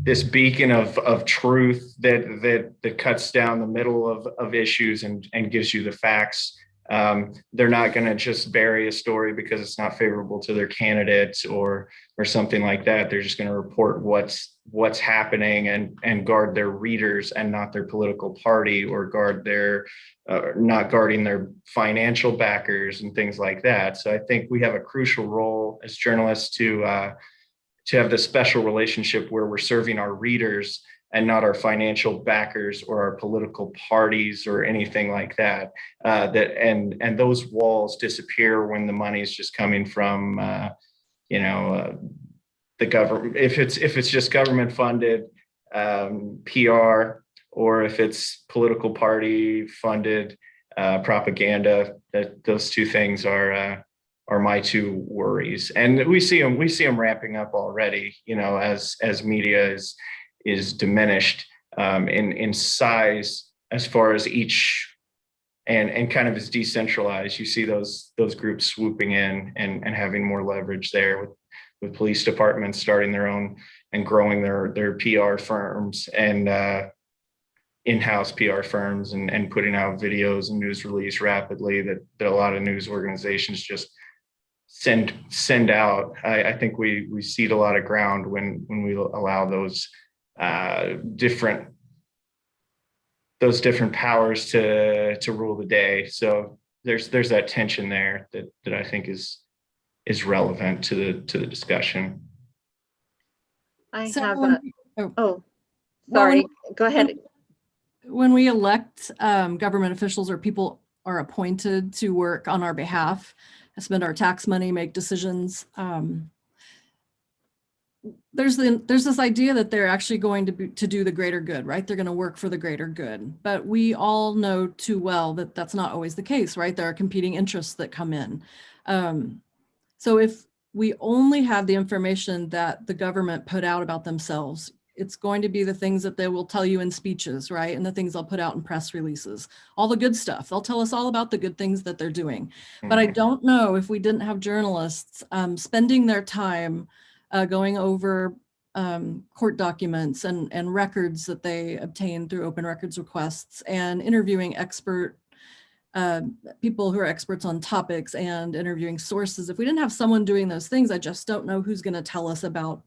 this beacon of truth that cuts down the middle of issues and gives you the facts. They're not going to just bury a story because it's not favorable to their candidates or something like that. They're just going to report what's happening and guard their readers and not their political party, or guard their not guarding their financial backers and things like that. So I think we have a crucial role as journalists to have this special relationship where we're serving our readers and not our financial backers or our political parties or anything like that. And those walls disappear when the money is just coming from, the government. If it's just government funded PR, or if it's political party funded propaganda, those two things are my two worries. And we see them ramping up already. As media is diminished in size as far as each and kind of is decentralized. You see those groups swooping in and having more leverage there with police departments starting their own and growing their PR firms and in-house PR firms and putting out videos and news release rapidly that a lot of news organizations just send out. I think we cede a lot of ground when we allow those different powers to rule the day. So there's that tension there that I think is relevant to the discussion. Sorry, go ahead. When we elect government officials or people are appointed to work on our behalf, spend our tax money, make decisions, there's this idea that they're actually going to do the greater good, right? They're going to work for the greater good. But we all know too well that that's not always the case, right? There are competing interests that come in. So if we only have the information that the government put out about themselves, it's going to be the things that they will tell you in speeches, right? And the things they'll put out in press releases, all the good stuff. They'll tell us all about the good things that they're doing. But I don't know if we didn't have journalists spending their time going over court documents and records that they obtain through open records requests and interviewing people who are experts on topics and interviewing sources. If we didn't have someone doing those things, I just don't know who's going to tell us about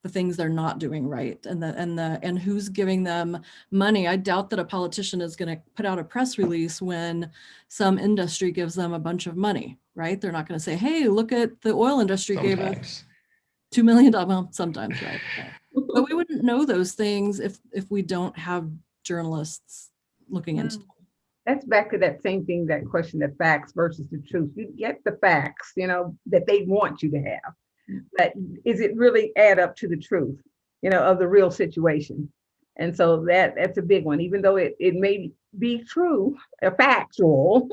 the things they're not doing right and who's giving them money. I doubt that a politician is going to put out a press release when some industry gives them a bunch of money, right? They're not going to say, hey, look at the oil industry gave us $2 million. Well, sometimes, right? But we wouldn't know those things if we don't have journalists looking into them. That's back to that same thing, that question of facts versus the truth. You get the facts, that they want you to have. But is it really add up to the truth? of the real situation. And so that's a big one, even though it may be true, factual,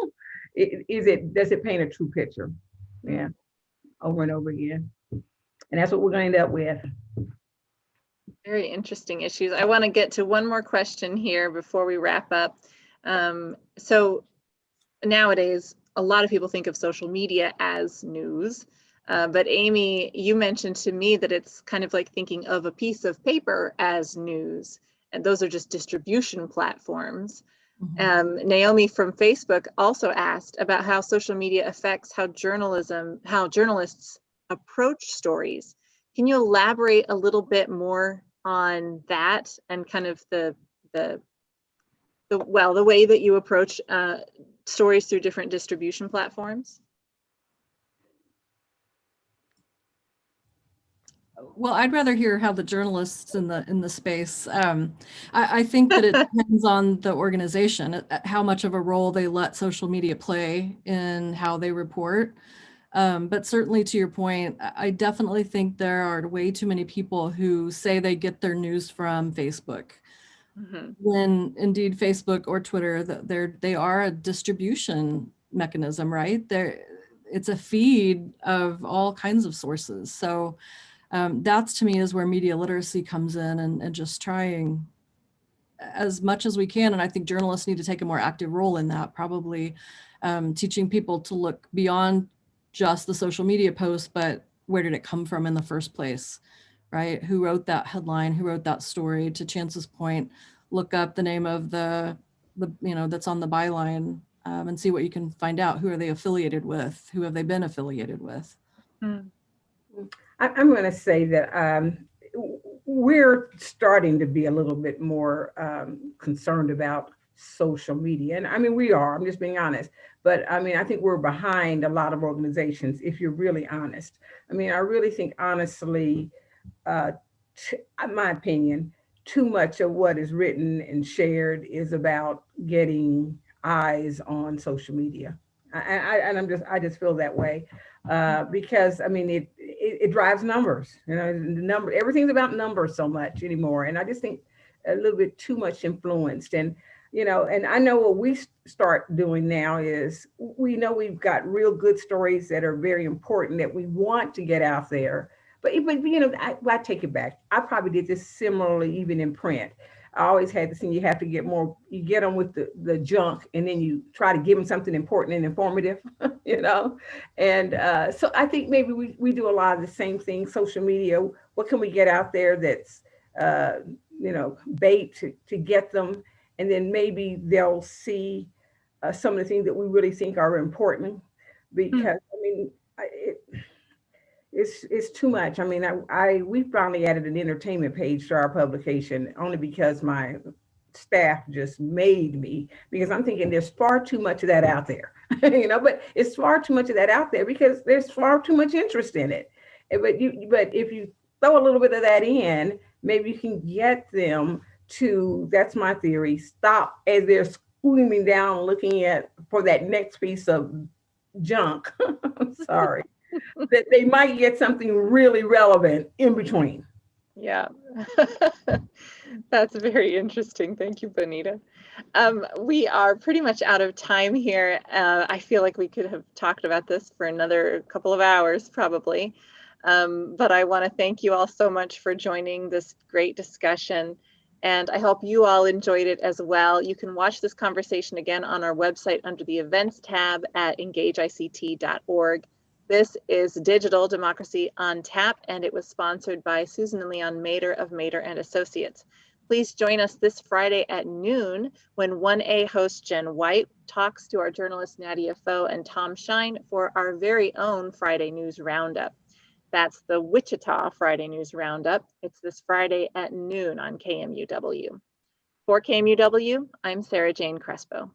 does it paint a true picture? Yeah, over and over again. And that's what we're going to end up with. Very interesting issues. I want to get to one more question here before we wrap up. So nowadays, a lot of people think of social media as news. But Amy, you mentioned to me that it's kind of like thinking of a piece of paper as news. And those are just distribution platforms. Mhm. Naomi from Facebook also asked about how social media affects how journalists approach stories. Can you elaborate a little bit more on that and kind of the way that you approach stories through different distribution platforms? Well, I'd rather hear how the journalists in the space. I think that it depends on the organization, how much of a role they let social media play in how they report. But certainly to your point, I definitely think there are way too many people who say they get their news from Facebook. Mhm. When indeed Facebook or Twitter, they are a distribution mechanism, right? It's a feed of all kinds of sources. So that's to me is where media literacy comes in, and just trying as much as we can. And I think journalists need to take a more active role in that, probably teaching people to look beyond just the social media post, but where did it come from in the first place, right? Who wrote that headline? Who wrote that story? To Chance's point, look up the name of the that's on the byline, and see what you can find out. Who are they affiliated with? Who have they been affiliated with? Mm. I'm going to say that we're starting to be a little bit more concerned about social media. And I mean, we are, I'm just being honest. But I mean, I think we're behind a lot of organizations, if you're really honest. I mean, I really think, honestly, in my opinion, too much of what is written and shared is about getting eyes on social media. I just feel that way because I mean it drives numbers. Everything's about numbers so much anymore, and I just think a little bit too much influenced. And and I know what we start doing now is we know we've got real good stories that are very important that we want to get out there. But I take it back. I probably did this similarly even in print. I always had this thing, you have to get more, you get them with the junk, and then you try to give them something important and informative, And so I think maybe we do a lot of the same things, social media. What can we get out there that's, bait to get them? And then maybe they'll see some of the things that we really think are important. Because, I mean, it's too much. I mean, we finally added an entertainment page to our publication only because my staff just made me, because I'm thinking there's far too much of that out there, but it's far too much of that out there because there's far too much interest in it. But if you throw a little bit of that in, maybe you can get them to, that's my theory, stop as they're screaming down looking for that next piece of junk. Sorry. That they might get something really relevant in between. Yeah, that's very interesting. Thank you, Bonita. We are pretty much out of time here. I feel like we could have talked about this for another couple of hours probably. But I want to thank you all so much for joining this great discussion. And I hope you all enjoyed it as well. You can watch this conversation again on our website under the events tab at engageict.org. This is Digital Democracy on Tap, and it was sponsored by Susan and Leon Moeder of Moeder Associates. Please join us this Friday at noon when 1A host Jenn White talks to our journalists Nadia Foe and Tom Shine for our very own Friday News Roundup. That's the Wichita Friday News Roundup. It's this Friday at noon on KMUW. For KMUW, I'm Sarah Jane Crespo.